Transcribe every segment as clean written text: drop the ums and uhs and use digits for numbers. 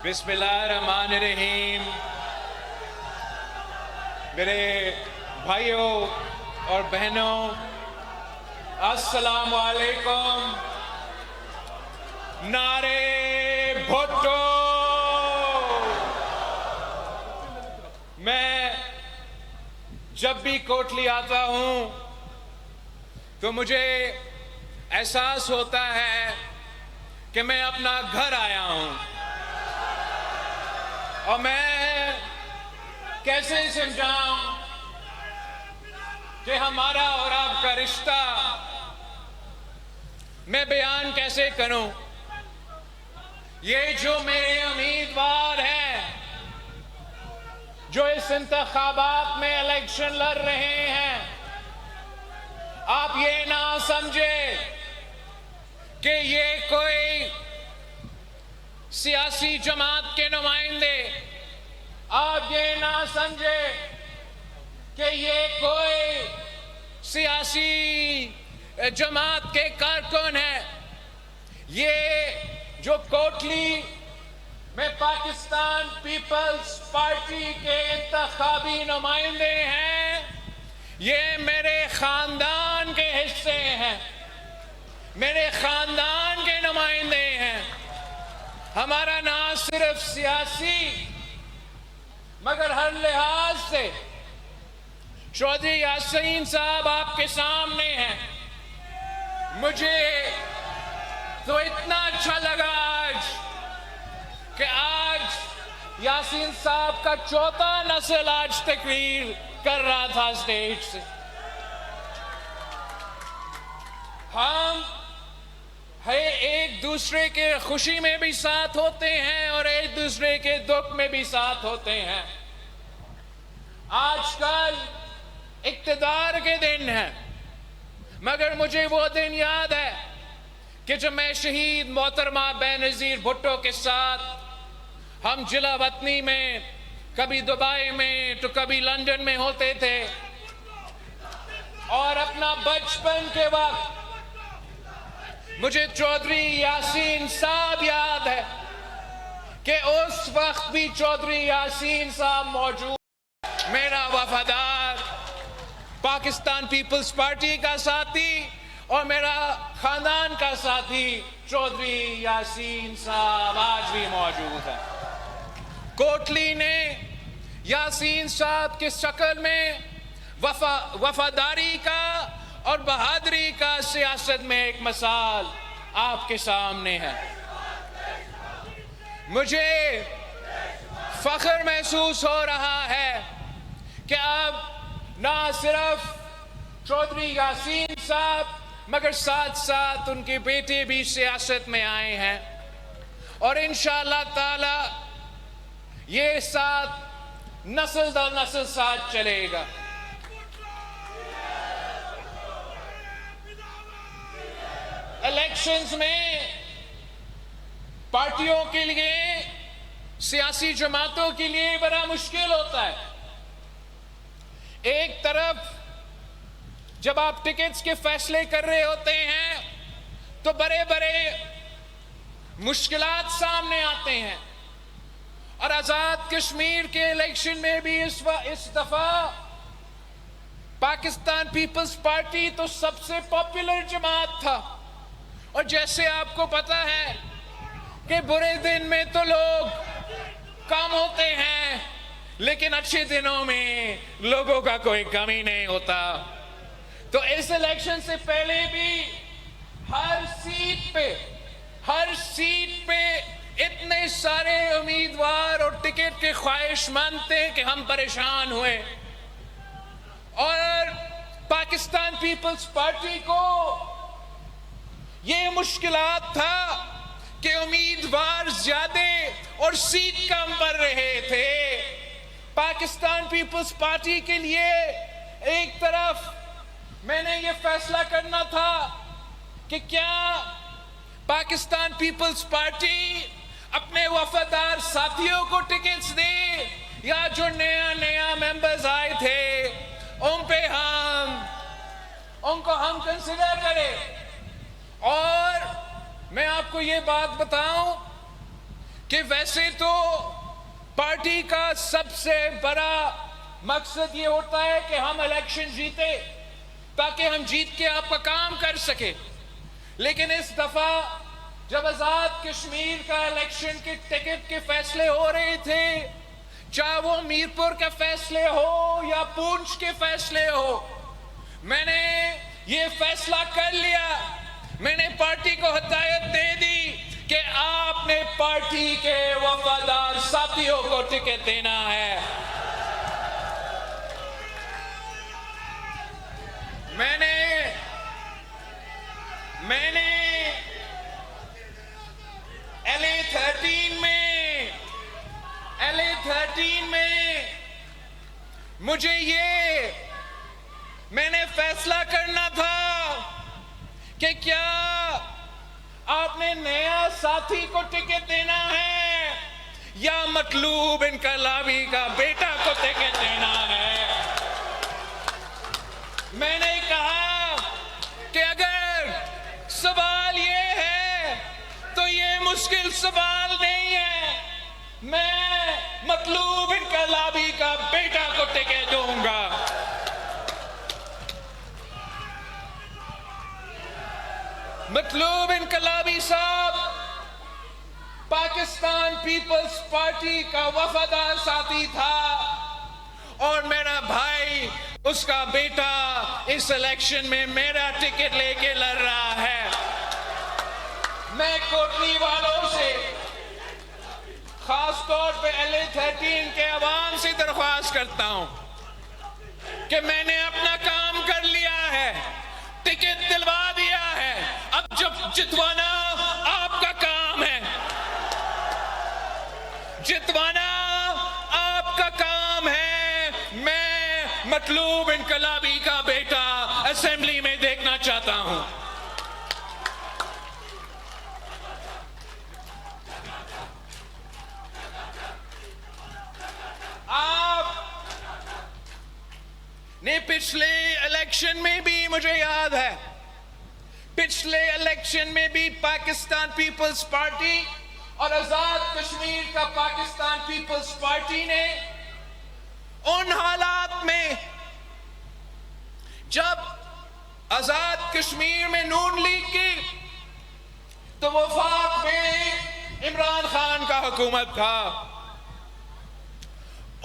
بسم اللہ الرحمن الرحیم۔ میرے بھائیوں اور بہنوں، السلام علیکم۔ نعرے بھٹو۔ میں جب بھی کوٹلی آتا ہوں تو مجھے احساس ہوتا ہے کہ میں اپنا گھر آیا ہوں، اور میں کیسے سمجھاؤں کہ ہمارا اور آپ کا رشتہ میں بیان کیسے کروں۔ یہ جو میرے امیدوار ہیں جو اس انتخابات میں الیکشن لڑ رہے ہیں، آپ یہ نہ سمجھے کہ یہ کوئی سیاسی جماعت کے نمائندے، آپ یہ نہ سمجھے کہ یہ کوئی سیاسی جماعت کے کارکن ہیں۔ یہ جو کوٹلی میں پاکستان پیپلز پارٹی کے انتخابی نمائندے ہیں، یہ میرے خاندان کے حصے ہیں، میرے خاندان کے نمائندے ہیں۔ ہمارا نہ صرف سیاسی مگر ہر لحاظ سے چودھری یاسین صاحب آپ کے سامنے ہیں۔ مجھے تو اتنا اچھا لگا کہ آج یاسین صاحب کا چوتھا نسل آج تقریر کر رہا تھا اسٹیج سے۔ ہم ایک دوسرے کے خوشی میں بھی ساتھ ہوتے ہیں اور ایک دوسرے کے دکھ میں بھی ساتھ ہوتے ہیں۔ آج کل اقتدار کے دن ہیں، مگر مجھے وہ دن یاد ہے کہ جب میں شہید محترمہ بینظیر بھٹو کے ساتھ ہم جلا وطنی میں، کبھی دبئی میں تو کبھی لندن میں ہوتے تھے، اور اپنا بچپن کے وقت مجھے چودھری یاسین صاحب یاد ہے کہ اس وقت بھی چودھری یاسین صاحب موجود، میرا وفادار پاکستان پیپلز پارٹی کا ساتھی اور میرا خاندان کا ساتھی چودھری یاسین صاحب آج بھی موجود ہے۔ کوٹلی نے یاسین صاحب کی شکل میں وفاداری کا اور بہادری کا سیاست میں ایک مثال آپ کے سامنے ہے۔ مجھے فخر محسوس ہو رہا ہے کہ اب نہ صرف چودھری یاسین صاحب مگر ساتھ ساتھ ان کے بیٹے بھی سیاست میں آئے ہیں، اور انشاءاللہ تعالی یہ ساتھ نسل در نسل ساتھ چلے گا۔ الیکشنز میں پارٹیوں کے لیے، سیاسی جماعتوں کے لیے بڑا مشکل ہوتا ہے۔ ایک طرف جب آپ ٹکٹس کے فیصلے کر رہے ہوتے ہیں تو بڑے بڑے مشکلات سامنے آتے ہیں، اور آزاد کشمیر کے الیکشن میں بھی اس دفعہ پاکستان پیپلز پارٹی تو سب سے پاپولر جماعت تھا، اور جیسے آپ کو پتا ہے کہ برے دن میں تو لوگ کم ہوتے ہیں لیکن اچھے دنوں میں لوگوں کا کوئی کمی نہیں ہوتا۔ تو اس الیکشن سے پہلے بھی ہر سیٹ پہ اتنے سارے امیدوار اور ٹکٹ کے خواہش مند تھے کہ ہم پریشان ہوئے، اور پاکستان پیپلز پارٹی کو یہ مشکلات تھا کہ امیدوار زیادہ اور سیٹ کم پڑ رہے تھے۔ پاکستان پیپلز پارٹی کے لیے ایک طرف میں نے یہ فیصلہ کرنا تھا کہ کیا پاکستان پیپلز پارٹی اپنے وفادار ساتھیوں کو ٹکٹس دے، یا جو نیا ممبرز آئے تھے ان کو ہم کنسیڈر کریں۔ اور میں آپ کو یہ بات بتاؤں کہ ویسے تو پارٹی کا سب سے بڑا مقصد یہ ہوتا ہے کہ ہم الیکشن جیتے تاکہ ہم جیت کے آپ کا کام کر سکیں، لیکن اس دفعہ جب آزاد کشمیر کا الیکشن کے ٹکٹ کے فیصلے ہو رہے تھے، چاہے وہ میرپور کے فیصلے ہو یا پونچھ کے فیصلے ہو، میں نے یہ فیصلہ کر لیا، میں نے پارٹی کو ہدایت دے دی کہ آپ نے پارٹی کے وفادار ساتھیوں کو ٹکٹ دینا ہے۔ میں نے LA13 میں میں نے فیصلہ کرنا تھا کہ کیا آپ نے نیا ساتھی کو ٹکٹ دینا ہے یا مطلوب انقلابی کا بیٹا کو ٹکٹ دینا ہے۔ میں نے کہا کہ اگر سوال یہ ہے تو یہ مشکل سوال نہیں ہے، میں مطلوب انقلابی کا بیٹا کو ٹکٹ دوں گا۔ مطلوب انقلابی صاحب پاکستان پیپلز پارٹی کا وفادار ساتھی تھا اور میرا بھائی، اس کا بیٹا اس الیکشن میں میرا ٹکٹ لے کے لڑ رہا ہے۔ میں کوٹلی والوں سے، خاص طور پہ LA13 کے عوام سے درخواست کرتا ہوں کہ میں نے اپنا کام کر لیا ہے، ٹکٹ دلوا دیا ہے، اب جب جتوانا آپ کا کام ہے، جتوانا آپ کا کام ہے۔ میں مطلوب انقلابی کا بیٹا اسمبلی میں دیکھنا چاہتا ہوں۔ آپ نے پچھلے الیکشن میں بھی، مجھے یاد ہے، پچھلے الیکشن میں بھی پاکستان پیپلز پارٹی اور آزاد کشمیر کا پاکستان پیپلز پارٹی نے ان حالات میں جب آزاد کشمیر میں نون لیگ کی تو وفاق میں عمران خان کا حکومت تھا،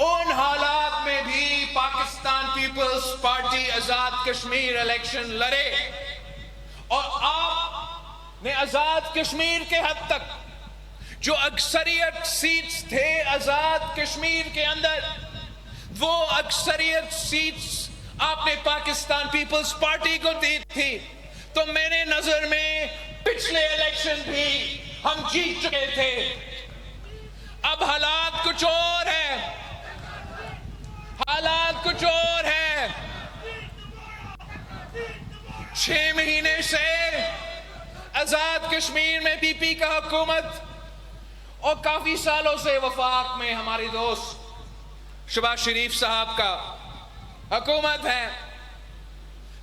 ان حالات میں بھی Pakistan Peoples party Azad Kashmir election لڑے اور آپ نے آزاد کشمیر کے حد تک جو اکثریت سیٹس تھے آزاد کشمیر کے اندر، وہ اکثریت سیٹس آپ نے پاکستان پیپلز پارٹی کو دی تھی۔ تو میرے نظر میں پچھلے الیکشن بھی ہم جیت چکے تھے، اب حالات کچھ اور ہے، حالات کچھ اور ہے۔ 6 مہینے سے آزاد کشمیر میں پی پی کا حکومت اور کافی سالوں سے وفاق میں ہماری دوست شہباز شریف صاحب کا حکومت ہے،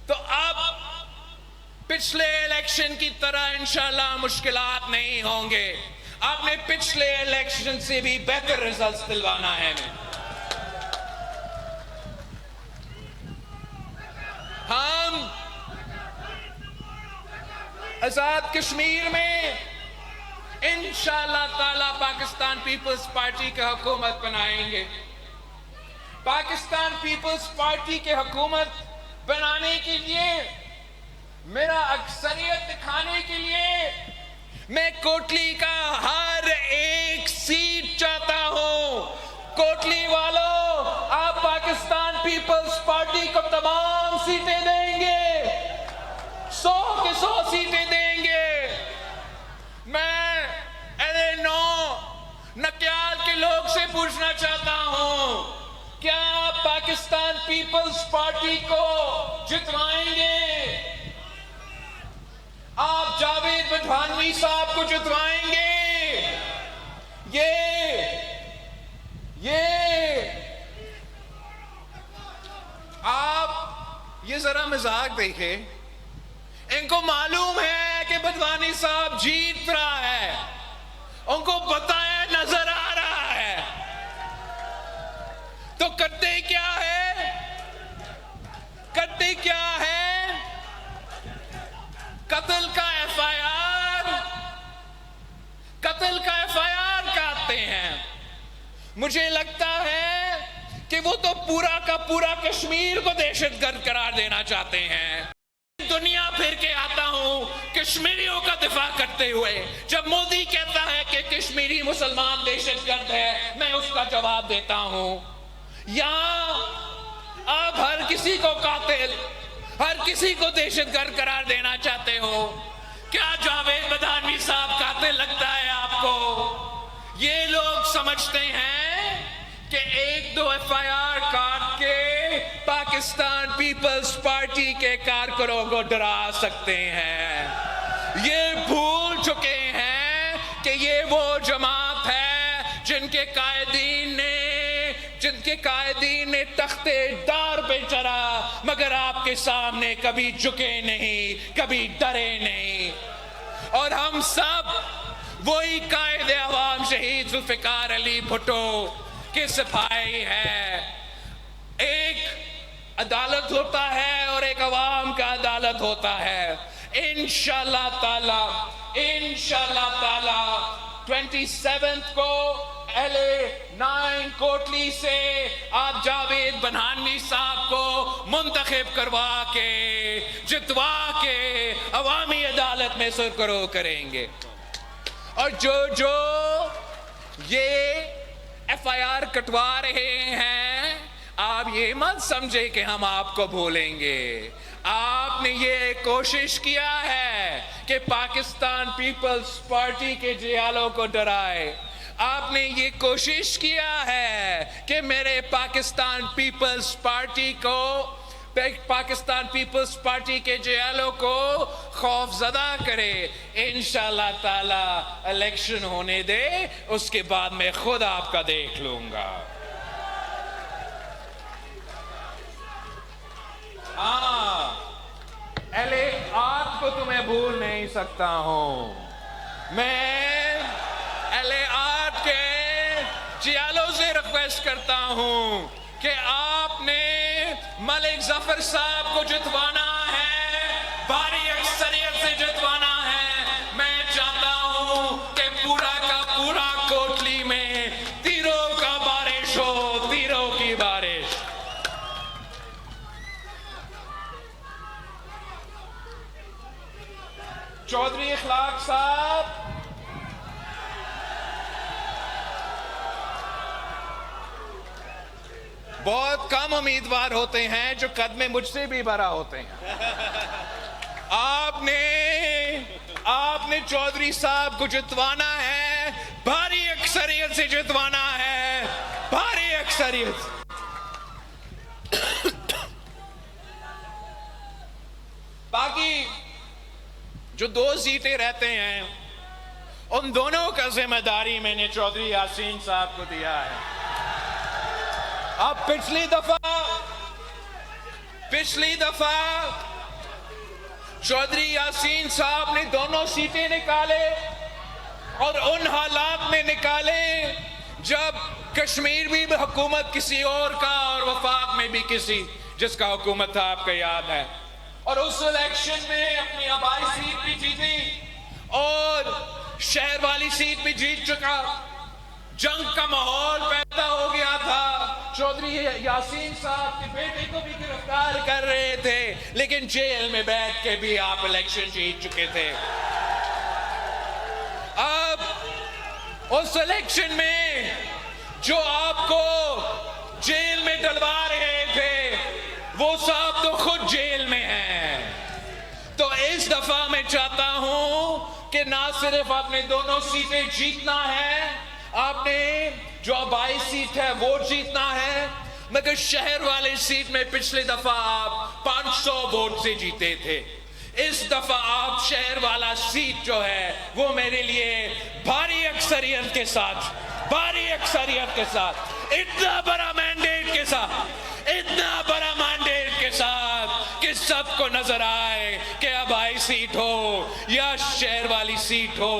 تو اب پچھلے الیکشن کی طرح انشاءاللہ مشکلات نہیں ہوں گے، آپ نے پچھلے الیکشن سے بھی بہتر رزلٹس دلوانا ہے۔ ہم آزاد کشمیر میں انشاءاللہ تعالی پاکستان پیپلز پارٹی کی حکومت بنائیں گے۔ پاکستان پیپلز پارٹی کی حکومت بنانے کے لیے، میرا اکثریت دکھانے کے لیے، میں کوٹلی کا ہر ایک سیٹ چاہتا ہوں۔ کوٹلی والوں، آپ پاکستان پیپلز پارٹی کو تمام سیٹیں دیں گے، 100 کے 100 سیٹیں دیں گے۔ میں LA9 نکیال کے لوگ سے پوچھنا چاہتا ہوں، کیا آپ پاکستان پیپلز پارٹی کو جتوائیں گے؟ آپ جاوید بجوانوی صاحب کو جتوائیں گے؟ آپ یہ ذرا مزاق دیکھیں، ان کو معلوم ہے کہ بدوانی صاحب جیت رہا ہے، ان کو پتہ ہے نظر آ رہا ہے. تو کرتے کیا ہے؟ کرتے کیا ہے؟ قتل کا ایف آئی آر کاٹتے ہیں. مجھے لگتا ہے کہ وہ تو پورا کا پورا کشمیر کو دہشت گرد قرار دینا چاہتے ہیں. دنیا پھر کے آتا ہوں کشمیریوں کا دفاع کرتے ہوئے. جب مودی کہتا ہے کہ کشمیری مسلمان دہشت گرد ہے، میں اس کا جواب دیتا ہوں. یہاں آپ ہر کسی کو قاتل، ہر کسی کو دہشت گرد قرار دینا چاہتے ہو. کیا جاوید بدھانوی صاحب قاتل لگتا ہے آپ کو؟ یہ لوگ سمجھتے ہیں کہ ایک دو ایف آئی آر کاٹ کے پاکستان پیپلز پارٹی کے کارکنوں کو ڈرا سکتے ہیں. یہ بھول چکے ہیں کہ یہ وہ جماعت ہے جن کے قائدین نے تختے دار پہ چڑھا مگر آپ کے سامنے کبھی جھکے نہیں، کبھی ڈرے نہیں. اور ہم سب وہی قائد عوام شہید ذوالفقار علی بھٹو کے سپاہی ہے. ایک عدالت ہوتا ہے اور ایک عوام کا عدالت ہوتا ہے. انشاءاللہ تعالی 27 کو LA9 کوٹلی سے آپ جاوید بدھانوی صاحب کو منتخب کروا کے جتوا کے عوامی عدالت میں سرخرو کریں گے. اور جو یہ ایف آئی آر کٹوا رہے ہیں، آپ یہ مت سمجھے کہ ہم آپ کو بھولیں گے. آپ نے یہ کوشش کیا ہے کہ پاکستان پیپلز پارٹی کے جیالوں کو ڈرائے. آپ نے یہ کوشش کیا ہے کہ میرے پاکستان پیپلز پارٹی کے جیالوں کو خوف زدہ کرے. انشاءاللہ تعالی الیکشن ہونے دے، اس کے بعد میں خود آپ کا دیکھ لوں گا. LA8 کو تو میں بھول نہیں سکتا ہوں. میں LA8 کے جیالوں سے ریکویسٹ کرتا ہوں کہ آپ نے ملک ظفر صاحب کو جتوانا ہے، بھاری اکثریت سے جتوانا ہے. میں چاہتا ہوں کہ پورا کا پورا کوٹلی میں تیروں کا بارش ہو، تیروں کی بارش. چودھری اخلاق صاحب، بہت کم امیدوار ہوتے ہیں جو قد میں مجھ سے بھی بڑا ہوتے ہیں. آپ نے چودھری صاحب کو جتوانا ہے، بھاری اکثریت سے جتوانا ہے، بھاری اکثریت. باقی جو 2 سیٹیں رہتے ہیں ان دونوں کا ذمہ داری میں نے چودھری یاسین صاحب کو دیا ہے. اب پچھلی دفعہ چودھری یاسین صاحب نے دونوں سیٹیں نکالے اور ان حالات میں نکالے جب کشمیر بھی حکومت کسی اور کا اور وفاق میں بھی کسی جس کا حکومت تھا، آپ کا یاد ہے. اور اس الیکشن میں اپنی آبائی سیٹ بھی جیتی اور شہر والی سیٹ بھی جیت چکا. جنگ کا ماحول پیدا ہو گیا تھا. چودھری یاسین صاحب کے بیٹے کو بھی گرفتار کر رہے تھے، لیکن جیل میں بیٹھ کے بھی آپ الیکشن جیت چکے تھے. اب اس الیکشن میں جو آپ کو جیل میں ڈلوا رہے تھے وہ صاحب تو خود جیل میں ہیں. تو اس دفعہ میں چاہتا ہوں کہ نہ صرف آپ نے دونوں سیٹیں جیتنا ہے، آپ نے جو آبائی سیٹ ہے وہ جیتنا ہے، مگر شہر والے سیٹ میں پچھلی دفعہ آپ 500 ووٹ سے جیتے تھے. اس دفعہ آپ شہر والا سیٹ جو ہے وہ میرے لیے بھاری اکثریت کے ساتھ اتنا بڑا مینڈیٹ کے ساتھ کہ سب کو نظر آئے کہ آبائی سیٹ ہو یا شہر والی سیٹ ہو،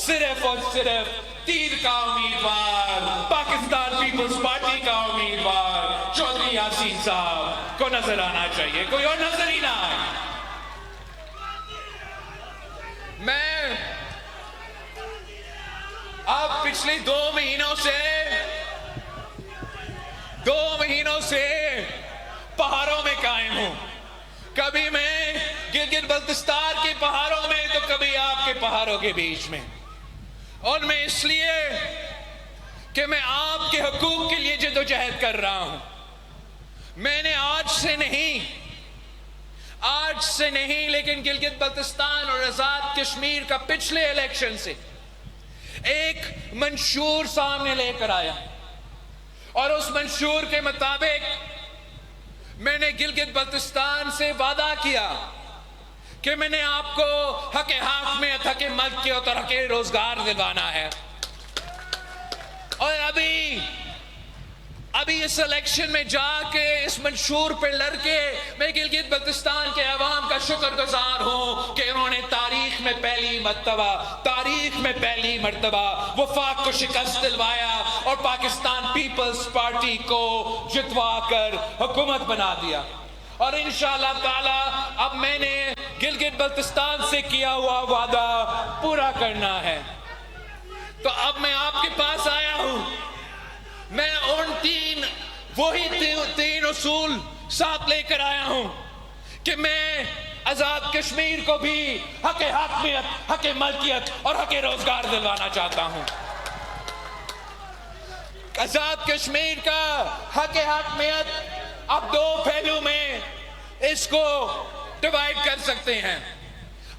صرف اور صرف تیر کا امیدوار، پاکستان پیپلز پارٹی کا امیدوار چودھری یاسین صاحب کو نظر آنا چاہیے، کوئی اور نظر ہی نہ آئے۔ میں اب پچھلے 2 مہینوں سے پہاڑوں میں قائم ہوں، کبھی میں گلگت بلتستان کے پہاڑوں میں تو کبھی آپ کے پہاڑوں کے بیچ میں، اور میں اس لیے کہ میں آپ کے حقوق کے لیے جدوجہد کر رہا ہوں۔ میں نے آج سے نہیں لیکن گلگت بلتستان اور آزاد کشمیر کا پچھلے الیکشن سے ایک منشور سامنے لے کر آیا، اور اس منشور کے مطابق میں نے گلگت بلتستان سے وعدہ کیا کہ میں نے آپ کو حق حاکمیت، حق ملکیت اور حق روزگار دلوانا ہے۔ اور ابھی اس الیکشن میں جا کے اس منشور پہ لڑ کے میں گلگت بلتستان کے عوام کا شکر گزار ہوں کہ انہوں نے تاریخ میں پہلی مرتبہ وفاق کو شکست دلوایا اور پاکستان پیپلز پارٹی کو جتوا کر حکومت بنا دیا۔ اور انشاءاللہ تعالی اب میں نے گلگت بلتستان سے کیا ہوا وعدہ پورا کرنا ہے۔ تو اب میں آپ کے پاس آیا ہوں، میں ان تین اصول ساتھ لے کر آیا ہوں کہ میں آزاد کشمیر کو بھی حق حاکمیت، حق ملکیت اور حق روزگار دلوانا چاہتا ہوں۔ آزاد کشمیر کا حق حاکمیت اب 2 پہلو میں اس کو ڈیوائیڈ کر سکتے ہیں۔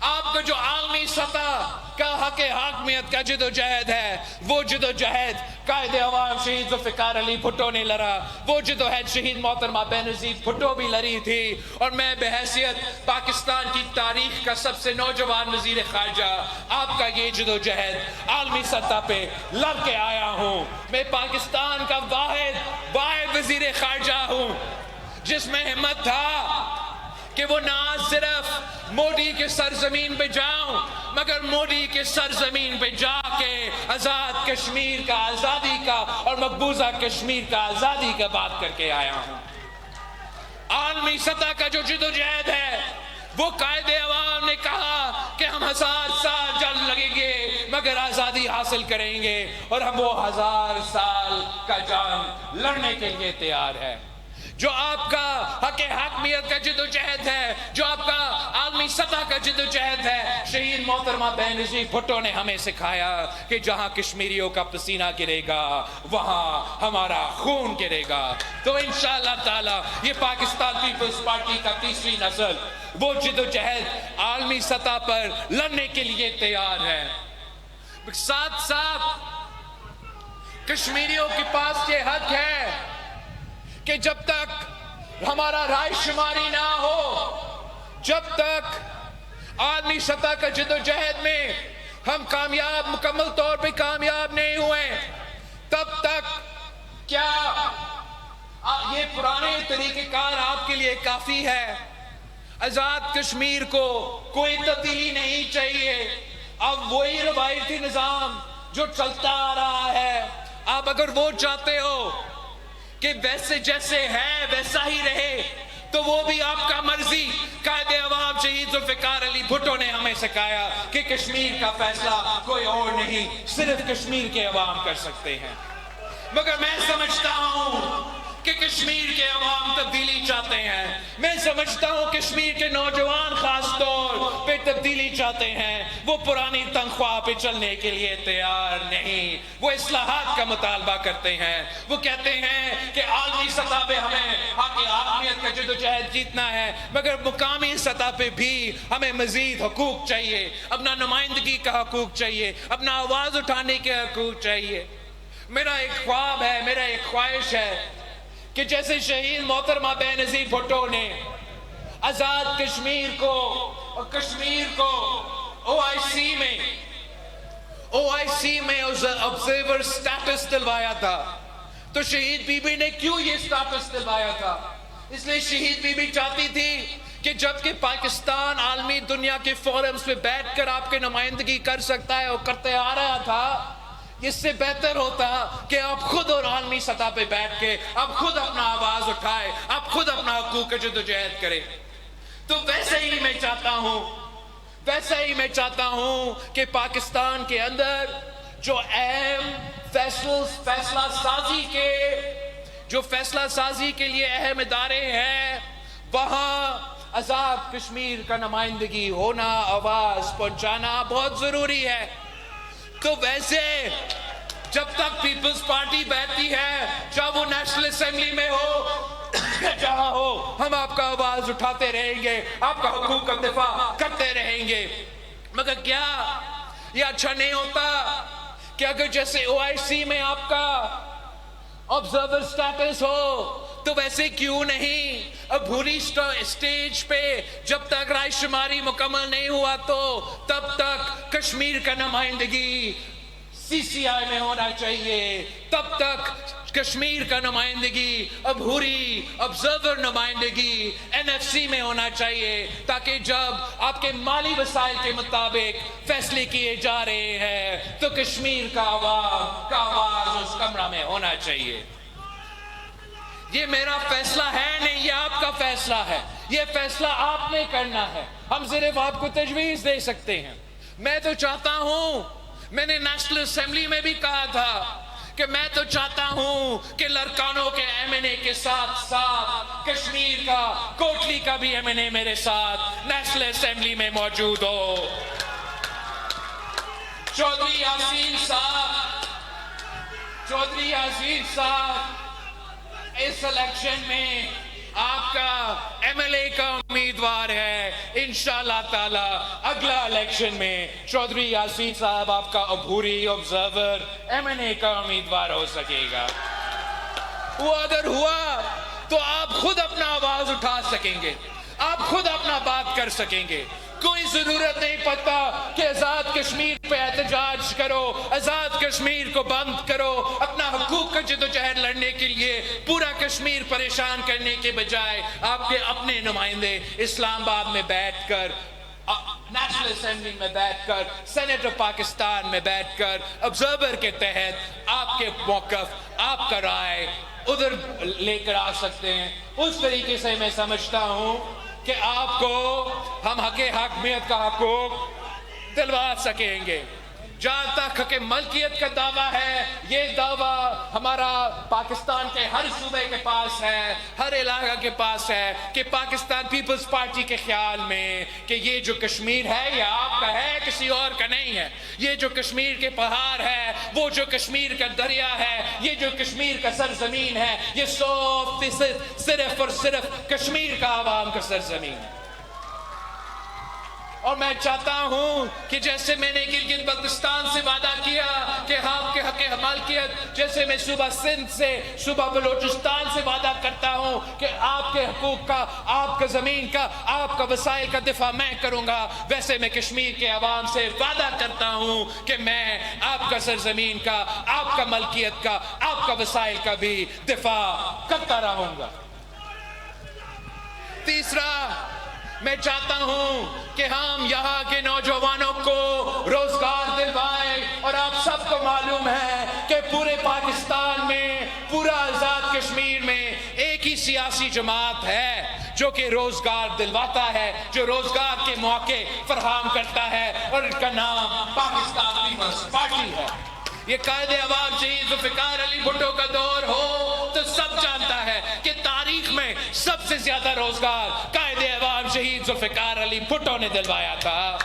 آپ کو جو عالمی سطح کا حق حاکمیت کا جدوجہد ہے، وہ جدوجہد قائد عوام شہید ذوالفقار علی بھٹو نے لڑا، وہ جدوجہد شہید محترمہ بینظیر بھٹو بھی لڑی تھی، اور میں بحیثیت پاکستان کی تاریخ کا سب سے نوجوان وزیر خارجہ آپ کا یہ جدوجہد عالمی سطح پہ لڑ کے آیا ہوں۔ میں پاکستان کا واحد وزیر خارجہ ہوں جس میں ہمت تھا کہ وہ نہ صرف مودی کے سرزمین پہ جاؤں مگر مودی کے سرزمین پہ جا کے آزاد کشمیر کا آزادی کا اور مقبوضہ کشمیر کا آزادی کا بات کر کے آیا ہوں۔ عالمی سطح کا جو جدوجہد ہے وہ قائد عوام نے کہا کہ ہم 1000 سال جنگ لگیں گے مگر آزادی حاصل کریں گے، اور ہم وہ 1000 سال کا جنگ لڑنے کے لیے تیار ہے۔ جو آپ کا حق حاکمیت کا جدوجہد ہے، جو آپ کا عالمی سطح کا جدوجہد ہے، شہید محترمہ بینظیر بھٹو نے ہمیں سکھایا کہ جہاں کشمیریوں کا پسینہ گرے گا وہاں ہمارا خون گرے گا۔ تو انشاءاللہ تعالی یہ پاکستان پیپلز پارٹی کا تیسری نسل وہ جدوجہد عالمی سطح پر لڑنے کے لیے تیار ہے۔ ساتھ ساتھ کشمیریوں کے پاس یہ حق ہے کہ جب تک ہمارا رائے شماری نہ ہو، جب تک عالمی سطح کا جدوجہد میں ہم مکمل طور پہ کامیاب نہیں ہوئے، تب تک کیا یہ پرانے طریقہ کار آپ کے لیے کافی ہے؟ آزاد کشمیر کو کوئی تبدیلی نہیں چاہیے۔ اب وہی روایتی نظام جو چلتا آ رہا ہے، آپ اگر وہ چاہتے ہو کہ ویسے جیسے ہے ویسا ہی رہے تو وہ بھی آپ کا مرضی۔ قائد عوام شہید ذوالفقار علی بھٹو نے ہمیں سکھایا کہ کشمیر کا فیصلہ کوئی اور نہیں، صرف کشمیر کے عوام کر سکتے ہیں۔ مگر میں سمجھتا ہوں کہ کشمیر کے عوام تبدیلی چاہتے ہیں، میں سمجھتا ہوں کشمیر کے نوجوان خاص طور پہ تبدیلی چاہتے ہیں، وہ پرانی تنخواہ پہ چلنے کے لیے تیار نہیں، وہ اصلاحات کا مطالبہ کرتے ہیں، وہ کہتے ہیں کہ عالمی سطح پہ ہمیں حق حاکمیت کا جدوجہد جیتنا ہے مگر مقامی سطح پہ بھی ہمیں مزید حقوق چاہیے، اپنا نمائندگی کا حقوق چاہیے، اپنا آواز اٹھانے کے حقوق چاہیے۔ میرا ایک خواب ہے، میرا ایک خواہش ہے کہ جیسے شہید محترمہ بینظیر بھٹو نے آزاد کشمیر کو او آئی سی میں آبزرور سٹیٹس دلوایا تھا، تو شہید بی بی نے کیوں یہ سٹیٹس دلوایا تھا؟ اس لیے شہید بی بی چاہتی تھی کہ جبکہ پاکستان عالمی دنیا کے فورمز پہ بیٹھ کر آپ کے نمائندگی کر سکتا ہے اور کرتے آ رہا تھا، اس سے بہتر ہوتا کہ آپ خود اور عالمی سطح پہ بیٹھ کے آپ خود اپنا آواز اٹھائے، آپ خود اپنا حقوق کی جدوجہد کریں۔ تو ویسے ہی میں چاہتا ہوں کہ پاکستان کے اندر جو اہم فیصلہ سازی کے لیے اہم ادارے ہیں، وہاں آزاد کشمیر کا نمائندگی ہونا، آواز پہنچانا بہت ضروری ہے۔ تو ویسے جب تک پیپلز پارٹی بیٹھتی ہے، چاہے وہ نیشنل اسمبلی میں ہو جہاں ہو، ہم آپ کا آواز اٹھاتے رہیں گے، آپ کا حقوق کا دفاع کرتے رہیں گے۔ مگر کیا یہ اچھا نہیں ہوتا کہ اگر جیسے OIC میں آپ کا آبزرور سٹیٹس ہو، تو ویسے کیوں نہیں عبوری سٹیج پہ جب تک رائے شماری مکمل نہیں ہوا تو تب تک کشمیر کا نمائندگی CCI میں ہونا چاہیے، تب تک کشمیر کا نمائندگی عبوری آبزرور نمائندگی NFC میں ہونا چاہیے، تاکہ جب آپ کے مالی وسائل کے مطابق فیصلے کیے جا رہے ہیں تو کشمیر کا آواز اس کمرہ میں ہونا چاہیے۔ یہ میرا فیصلہ ہے نہیں، یہ آپ کا فیصلہ ہے، یہ فیصلہ آپ نے کرنا ہے، ہم صرف آپ کو تجویز دے سکتے ہیں۔ میں تو چاہتا ہوں، میں نے نیشنل اسمبلی میں بھی کہا تھا کہ میں تو چاہتا ہوں کہ لڑکانوں کے MNA کے ساتھ ساتھ کشمیر کا کوٹلی کا بھی MNA میرے ساتھ نیشنل اسمبلی میں موجود ہو۔ چودھری یاسین صاحب اس الیکشن میں آپ کا MLA کا امیدوار ہے، انشاءاللہ تعالی اگلا الیکشن میں چودھری یاسین صاحب آپ کا عبوری آبزرور MNA کا امیدوار ہو سکے گا۔ وہ اگر ہوا تو آپ خود اپنا آواز اٹھا سکیں گے، آپ خود اپنا بات کر سکیں گے۔ کوئی ضرورت نہیں پڑتا کہ آزاد کشمیر پہ احتجاج کرو، آزاد کشمیر کو بند کرو، اپنا حقوق کا جدوجہد لڑنے کے لیے پورا کشمیر پریشان کرنے کے بجائے آپ کے اپنے نمائندے اسلام آباد میں بیٹھ کر، نیشنل اسمبلی میں بیٹھ کر، سینٹ آف پاکستان میں بیٹھ کر آبزرور کے تحت آپ کے موقف، آپ کا رائے ادھر لے کر آ سکتے ہیں۔ اس طریقے سے میں سمجھتا ہوں کہ آپ کو ہم حاکمیت کا حقوق دلوا سکیں گے۔ جہاں تک کہ ملکیت کا دعویٰ ہے، یہ دعویٰ ہمارا پاکستان کے ہر صوبے کے پاس ہے، ہر علاقہ کے پاس ہے کہ پاکستان پیپلز پارٹی کے خیال میں کہ یہ جو کشمیر ہے یہ آپ کا ہے، کسی اور کا نہیں ہے۔ یہ جو کشمیر کے پہاڑ ہے، وہ جو کشمیر کا دریا ہے، یہ جو کشمیر کا سرزمین ہے، یہ 100% صرف اور صرف کشمیر کا عوام کا سرزمین ہے۔ اور میں چاہتا ہوں کہ جیسے میں نے گلگت بلتستان سے وعدہ کیا کہ آپ کے حق مالکیت، جیسے میں صوبہ سندھ سے، صوبہ بلوچستان سے وعدہ کرتا ہوں کہ آپ کے حقوق کا، آپ کا زمین کا، آپ کا وسائل کا دفاع میں کروں گا، ویسے میں کشمیر کے عوام سے وعدہ کرتا ہوں کہ میں آپ کا سرزمین کا، آپ کا ملکیت کا، آپ کا وسائل کا بھی دفاع کرتا رہوں گا۔ تیسرا، میں چاہتا ہوں کہ ہم یہاں کے نوجوانوں کو روزگار دلوائیں، اور آپ سب کو معلوم ہے کہ پورے پاکستان میں، پورا آزاد کشمیر میں ایک ہی سیاسی جماعت ہے جو کہ روزگار دلواتا ہے، جو روزگار کے موقع فراہم کرتا ہے، اور ان کا نام پاکستان پیپلز پارٹی ہے۔ یہ قائد عوام شہید ذوالفقار علی بھٹو کا دور ہو تو سب جانتا ہے کہ تاریخ میں سب سے زیادہ روزگار قائد عوام شہید ذوالفقار علی بھٹو نے دلوایا تھا۔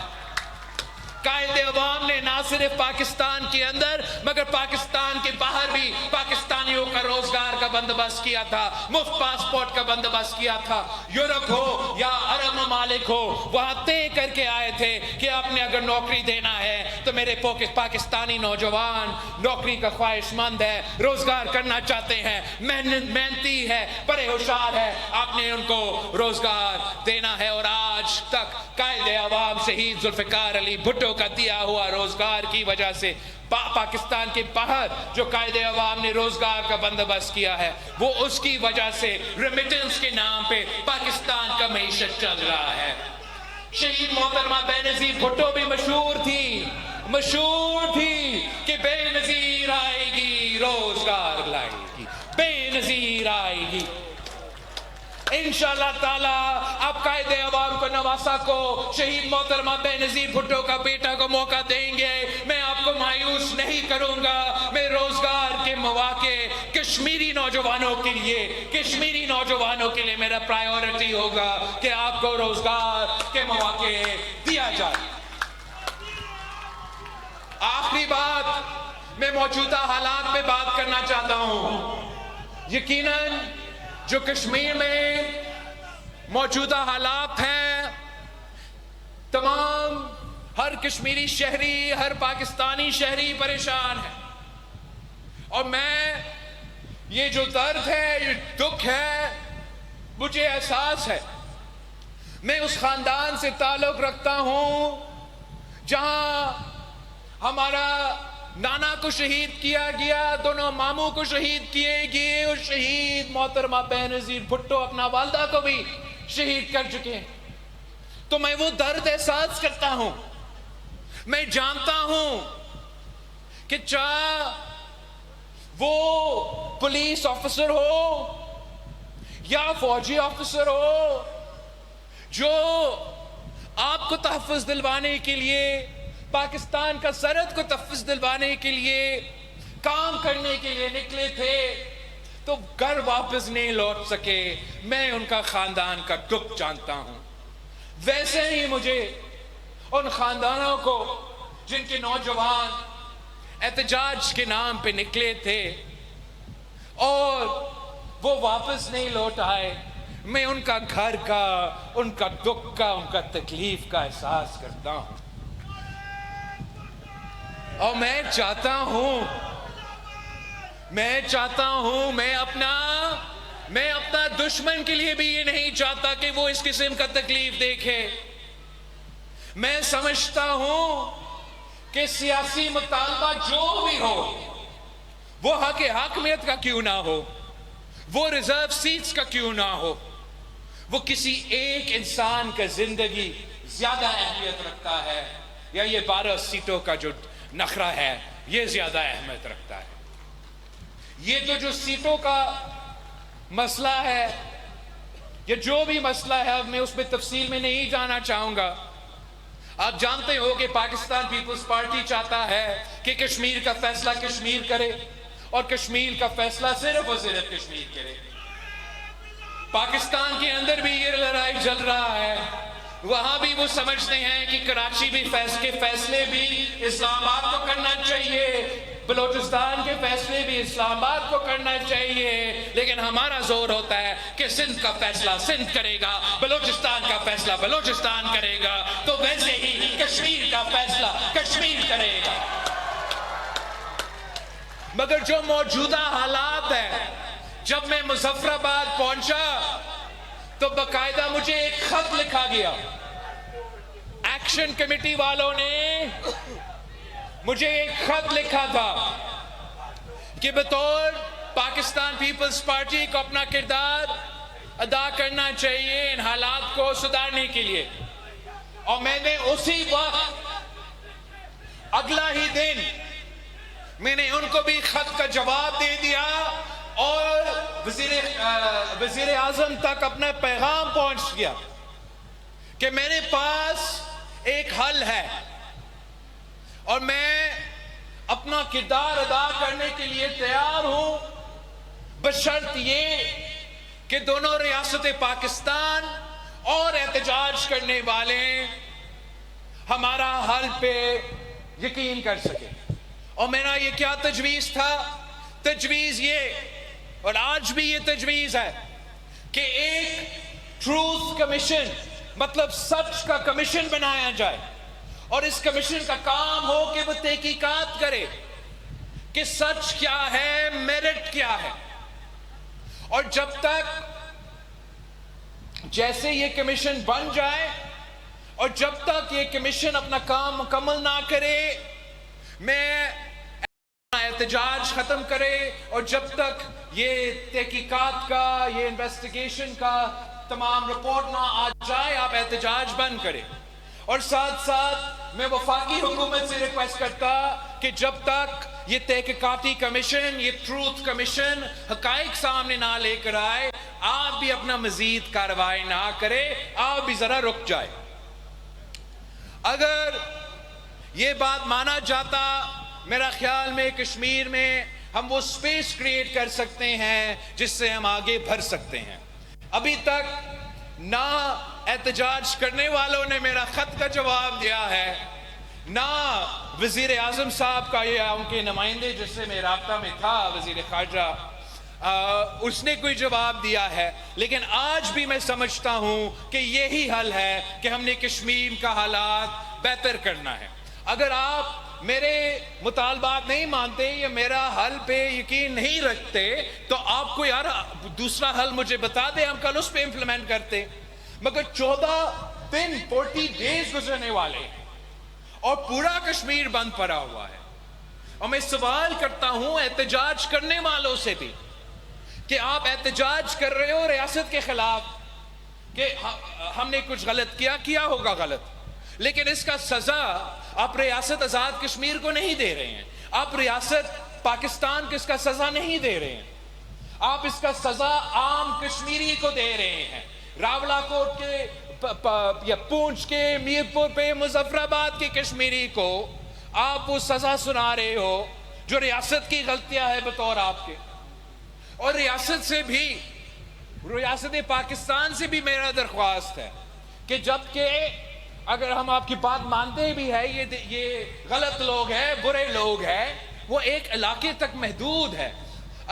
قائد عوام نے نہ صرف پاکستان کے اندر مگر پاکستان کے باہر بھی پاکستانیوں کا روزگار کا بندوبست کیا تھا، مفت پاسپورٹ کا بندوبست کیا تھا۔ یورپ ہو یا عرب ممالک ہو، وہاں طے کر کے آئے تھے کہ آپ نے اگر نوکری دینا ہے تو میرے پاکستانی نوجوان نوکری کا خواہش مند ہے، روزگار کرنا چاہتے ہیں، محنتی ہے، بڑے ہوشیار ہے، آپ نے ان کو روزگار دینا ہے۔ اور آج تک قائد عوام شہید ذوالفقار علی بھٹو کا دیا ہوا روزگار کی وجہ سے پاکستان کے باہر جو قائد عوام نے روزگار کا بندوبست کیا ہے، وہ اس کی وجہ سے ریمیٹنس کے نام پہ پاکستان کا معیشت چل رہا ہے۔ شہید محترمہ بینظیر بھٹو بھی مشہور تھی مشہور تھی کہ بے نظیر آئے گی روزگار لائے گی، بے نظیر آئے گی۔ انشاءاللہ تعالیٰ آپ قائد عوام کو، نواسا کو، شہید محترمہ بے نظیر بھٹو کا بیٹا کو موقع دیں گے، میں آپ کو مایوس نہیں کروں گا۔ میں روزگار کے مواقع کشمیری نوجوانوں کے لیے میرا پرائیورٹی ہوگا کہ آپ کو روزگار کے مواقع دیا جائے۔ آخری بات، میں موجودہ حالات پہ بات کرنا چاہتا ہوں۔ یقیناً جو کشمیر میں موجودہ حالات ہیں، تمام ہر کشمیری شہری، ہر پاکستانی شہری پریشان ہے، اور میں یہ جو درد ہے، یہ دکھ ہے، مجھے احساس ہے۔ میں اس خاندان سے تعلق رکھتا ہوں جہاں ہمارا نانا کو شہید کیا گیا، دونوں ماموں کو شہید کیے گئے، اور شہید محترمہ بے نظیر بھٹو اپنا والدہ کو بھی شہید کر چکے ہیں۔ تو میں وہ درد احساس کرتا ہوں۔ میں جانتا ہوں کہ چاہے وہ پولیس آفیسر ہو یا فوجی آفیسر ہو، جو آپ کو تحفظ دلوانے کے لیے، پاکستان کا سرحد کو تحفظ دلوانے کے لیے کام کرنے کے لیے نکلے تھے، تو گھر واپس نہیں لوٹ سکے۔ میں ان کا خاندان کا دکھ جانتا ہوں۔ ویسے ہی مجھے ان خاندانوں کو جن کے نوجوان احتجاج کے نام پہ نکلے تھے اور وہ واپس نہیں لوٹ آئے، میں ان کا گھر کا، ان کا دکھ کا، ان کا تکلیف کا احساس کرتا ہوں۔ اور میں چاہتا ہوں میں اپنا دشمن کے لیے بھی یہ نہیں چاہتا کہ وہ اس قسم کا تکلیف دیکھے۔ میں سمجھتا ہوں کہ سیاسی مطالبہ جو بھی ہو، وہ حق حاکمیت کا کیوں نہ ہو، وہ ریزرو سیٹس کا کیوں نہ ہو، وہ کسی ایک انسان کا زندگی زیادہ اہمیت رکھتا ہے، یا یہ 12 سیٹوں کا جو نخرہ ہے یہ زیادہ اہمیت رکھتا ہے۔ یہ تو جو سیٹوں کا مسئلہ ہے، یا جو بھی مسئلہ ہے، اب میں اس میں تفصیل میں نہیں جانا چاہوں گا۔ آپ جانتے ہو کہ پاکستان پیپلز پارٹی چاہتا ہے کہ کشمیر کا فیصلہ کشمیر کرے، اور کشمیر کا فیصلہ صرف اور صرف کشمیر کرے۔ پاکستان کے اندر بھی یہ لڑائی چل رہا ہے، وہاں بھی وہ سمجھتے ہیں کہ کراچی بھی کے فیصلے بھی اسلام آباد کو کرنا چاہیے، بلوچستان کے فیصلے بھی اسلام آباد کو کرنا چاہیے، لیکن ہمارا زور ہوتا ہے کہ سندھ کا فیصلہ سندھ کرے گا، بلوچستان کا فیصلہ بلوچستان کرے گا، تو ویسے ہی کشمیر کا فیصلہ کشمیر کرے گا۔ مگر جو موجودہ حالات ہیں، جب میں مظفر آباد پہنچا تو باقاعدہ مجھے ایک خط لکھا گیا، ایکشن کمیٹی والوں نے مجھے ایک خط لکھا تھا کہ بطور پاکستان پیپلز پارٹی کو اپنا کردار ادا کرنا چاہیے ان حالات کو سدھارنے کے لیے، اور میں نے اسی وقت اگلا ہی دن میں نے ان کو بھی خط کا جواب دے دیا، اور وزیر اعظم تک اپنا پیغام پہنچ گیا کہ میرے پاس ایک حل ہے، اور میں اپنا کردار ادا کرنے کے لیے تیار ہوں، بشرط یہ کہ دونوں ریاست پاکستان اور احتجاج کرنے والے ہمارا حل پہ یقین کر سکے۔ اور میرا یہ کیا تجویز تھا؟ تجویز یہ، اور آج بھی یہ تجویز ہے، کہ ایک ٹروتھ کمیشن، مطلب سچ کا کمیشن بنایا جائے، اور اس کمیشن کا کام ہو کہ وہ تحقیقات کرے کہ سچ کیا ہے، میرٹ کیا ہے، اور جب تک جیسے یہ کمیشن بن جائے اور جب تک یہ کمیشن اپنا کام مکمل نہ کرے، میں احتجاج ختم کرے، اور جب تک یہ تحقیقات کا، یہ انویسٹیگیشن کا تمام رپورٹ نہ آ جائے، آپ احتجاج بند کریں، اور ساتھ ساتھ میں وفاقی حکومت سے ریکویسٹ کرتا کہ جب تک یہ تحقیقاتی کمیشن، یہ ٹروتھ کمیشن حقائق سامنے نہ لے کر آئے، آپ بھی اپنا مزید کارروائی نہ کرے، آپ بھی ذرا رک جائے۔ اگر یہ بات مانا جاتا، میرا خیال میں کشمیر میں ہم وہ سپیس کریٹ کر سکتے ہیں جس سے ہم آگے بڑھ سکتے ہیں۔ ابھی تک نہ احتجاج کرنے والوں نے میرا خط کا جواب دیا ہے، نہ وزیر اعظم صاحب کا یا ان کے نمائندے جس سے میں رابطہ میں تھا، وزیر خارجہ، اس نے کوئی جواب دیا ہے۔ لیکن آج بھی میں سمجھتا ہوں کہ یہی حل ہے کہ ہم نے کشمیر کا حالات بہتر کرنا ہے۔ اگر آپ میرے مطالبات نہیں مانتے یا میرا حل پہ یقین نہیں رکھتے تو آپ کو یار دوسرا حل مجھے بتا دیں، ہم کل اس پہ امپلیمنٹ کرتے۔ مگر 14 دن 40 ڈیز گزرنے والے ہیں اور پورا کشمیر بند پڑا ہوا ہے، اور میں سوال کرتا ہوں احتجاج کرنے والوں سے بھی کہ آپ احتجاج کر رہے ہو ریاست کے خلاف کہ ہم نے کچھ غلط کیا ہوگا غلط، لیکن اس کا سزا آپ ریاست آزاد کشمیر کو نہیں دے رہے ہیں، آپ ریاست پاکستان کو اس کا سزا نہیں دے رہے ہیں، آپ اس کا سزا عام کشمیری کو دے رہے ہیں۔ راولہ کوٹ کے یا پونچھ کے میرپور پہ مظفر آباد کے کشمیری کو آپ وہ سزا سنا رہے ہو جو ریاست کی غلطیاں ہے بطور آپ کے۔ اور ریاست سے بھی، ریاست پاکستان سے بھی میرا درخواست ہے کہ جبکہ اگر ہم آپ کی بات مانتے بھی ہیں یہ غلط لوگ ہیں، برے لوگ ہیں، وہ ایک علاقے تک محدود ہے۔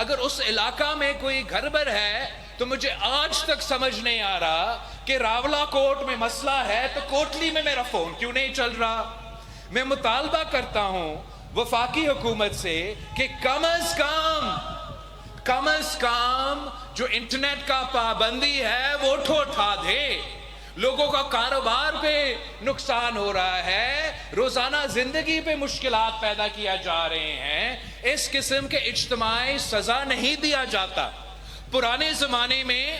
اگر اس علاقہ میں کوئی گڑبڑ ہے تو مجھے آج تک سمجھ نہیں آ رہا کہ راولہ کوٹ میں مسئلہ ہے تو کوٹلی میں میرا فون کیوں نہیں چل رہا۔ میں مطالبہ کرتا ہوں وفاقی حکومت سے کہ کم از کم جو انٹرنیٹ کا پابندی ہے وہ اٹھا دے۔ لوگوں کا کاروبار پہ نقصان ہو رہا ہے، روزانہ زندگی پہ مشکلات پیدا کیا جا رہے ہیں، اس قسم کے اجتماعی سزا نہیں دیا جاتا۔ پرانے زمانے میں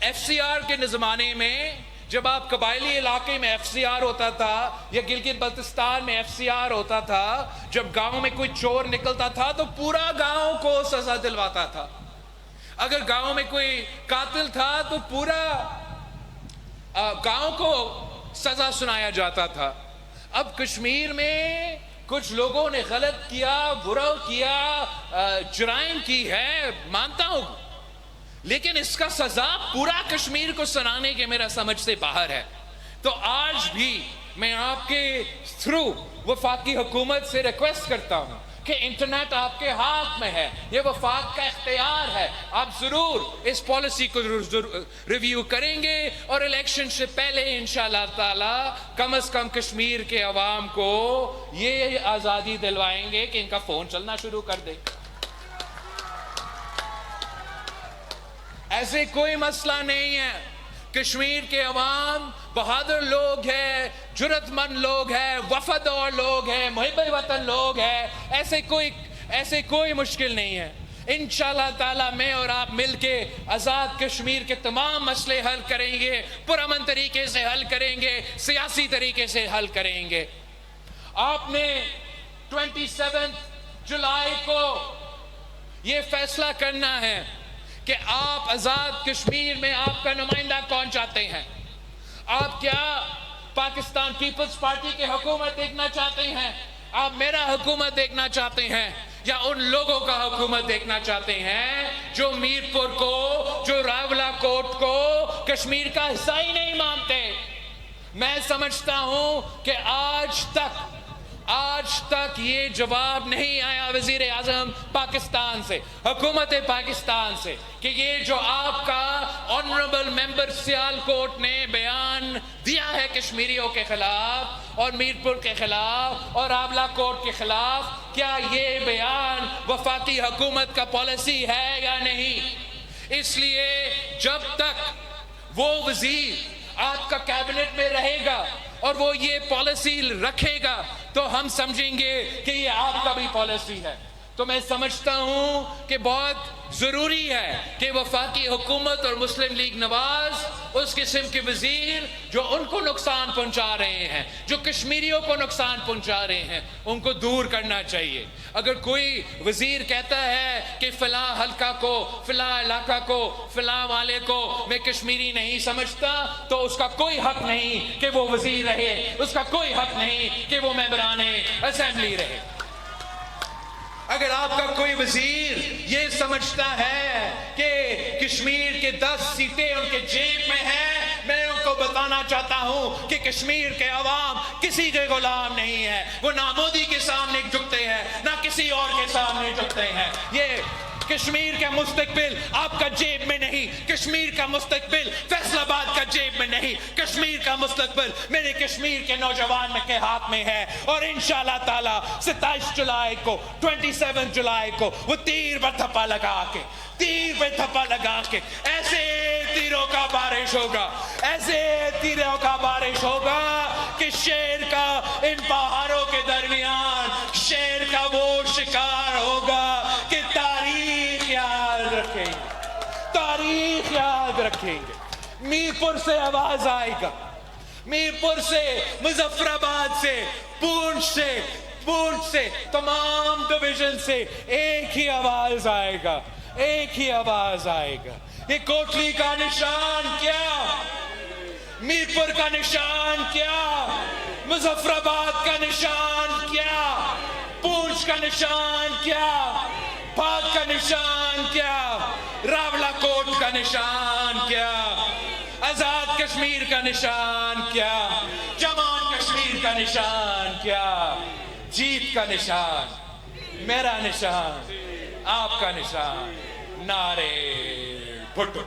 ایف سی آر کے زمانے میں جب آپ قبائلی علاقے میں ایف سی آر ہوتا تھا یا گلگت بلتستان میں ایف سی آر ہوتا تھا، جب گاؤں میں کوئی چور نکلتا تھا تو پورا گاؤں کو سزا دلواتا تھا۔ اگر گاؤں میں کوئی قاتل تھا تو پورا گاؤں کو سزا سنایا جاتا تھا۔ اب کشمیر میں کچھ لوگوں نے غلط کیا، برا کیا، جرائم کی ہے، مانتا ہوں، لیکن اس کا سزا پورا کشمیر کو سنانے کے میرا سمجھ سے باہر ہے۔ تو آج بھی میں آپ کے تھرو وفاقی حکومت سے ریکویسٹ کرتا ہوں کہ انٹرنیٹ آپ کے ہاتھ میں ہے، یہ وفاق کا اختیار ہے، آپ ضرور اس پالیسی کو ریویو کریں گے اور الیکشن سے پہلے انشاءاللہ تعالی کم از کم کشمیر کے عوام کو یہ آزادی دلوائیں گے کہ ان کا فون چلنا شروع کر دے۔ ایسے کوئی مسئلہ نہیں ہے، کشمیر کے عوام بہادر لوگ ہیں، جرت مند لوگ ہیں، وفادار لوگ ہیں، محب وطن لوگ ہیں، ایسے کوئی مشکل نہیں ہے۔ انشاءاللہ تعالی میں اور آپ مل کے آزاد کشمیر کے تمام مسئلے حل کریں گے، پرامن طریقے سے حل کریں گے، سیاسی طریقے سے حل کریں گے۔ آپ نے 27 جولائی کو یہ فیصلہ کرنا ہے کہ آپ آزاد کشمیر میں آپ کا نمائندہ کون چاہتے ہیں۔ آپ کیا پاکستان پیپلز پارٹی کی حکومت دیکھنا چاہتے ہیں، آپ میرا حکومت دیکھنا چاہتے ہیں، یا ان لوگوں کا حکومت دیکھنا چاہتے ہیں جو میرپور کو، جو راولہ کوٹ کو کشمیر کا حصہ ہی نہیں مانتے۔ میں سمجھتا ہوں کہ آج تک یہ جواب نہیں آیا وزیر اعظم پاکستان سے، حکومت پاکستان سے، کہ یہ جو آپ کا آنریبل ممبر سیالکوٹ نے بیان دیا ہے کشمیریوں کے خلاف اور میرپور کے خلاف اور راولہ کوٹ کے خلاف، کیا یہ بیان وفاقی حکومت کا پالیسی ہے یا نہیں۔ اس لیے جب تک وہ وزیر آپ کا کیبنٹ میں رہے گا اور وہ یہ پالیسی رکھے گا تو ہم سمجھیں گے کہ یہ آپ کا بھی پالیسی ہے۔ تو میں سمجھتا ہوں کہ بہت ضروری ہے کہ وفاقی حکومت اور مسلم لیگ نواز اس قسم کے وزیر جو ان کو نقصان پہنچا رہے ہیں، جو کشمیریوں کو نقصان پہنچا رہے ہیں، ان کو دور کرنا چاہیے۔ اگر کوئی وزیر کہتا ہے کہ فلاں حلقہ کو، فلاں علاقہ کو، فلاں والے کو میں کشمیری نہیں سمجھتا، تو اس کا کوئی حق نہیں کہ وہ وزیر رہے، اس کا کوئی حق نہیں کہ وہ ممبران اسمبلی رہے۔ اگر آپ کا کوئی وزیر یہ سمجھتا ہے کہ کشمیر کے 10 سیٹیں ان کے جیب میں ہیں، میں ان کو بتانا چاہتا ہوں کہ کشمیر کے عوام کسی کے غلام نہیں ہے، وہ نہ مودی کے سامنے جھکتے ہیں نہ کسی اور کے سامنے جھکتے ہیں۔ یہ کشمیر کا مستقبل آپ کا جیب میں نہیں، کشمیر کا مستقبل فیصل آباد کا جیب میں نہیں، کشمیر کا مستقبل میرے کشمیر کے نوجوان کے ہاتھ میں ہے۔ اور انشاءاللہ تعالی 27 جولائی کو 27 جولائی کو وہ تیر پر تھپا لگا کے ایسے تیروں کا بارش ہوگا، ایسے تیروں کا بارش ہوگا کہ شیر کا ان پہاڑوں کے درمیان شیر کا وہ شکار ہوگا کہ تاریخ یاد رکھیں گے۔ میرپور سے آواز آئے گا، میرپور سے، مظفر آباد سے، پونچھ سے، تمام ڈویژن سے ایک ہی آواز آئے گا، ایک ہی آواز آئے گا۔ یہ کوٹلی کا نشان کیا، میرپور کا نشان کیا، مظفر آباد کا نشان کیا، پونچھ کا نشان کیا، پاک کا نشان کیا، راولہ کوٹ کا نشان کیا، آزاد کشمیر کا نشان کیا، جمان کشمیر کا نشان کیا، جیت کا نشان، میرا نشان، آپ کا نشان، نعرے بھٹو۔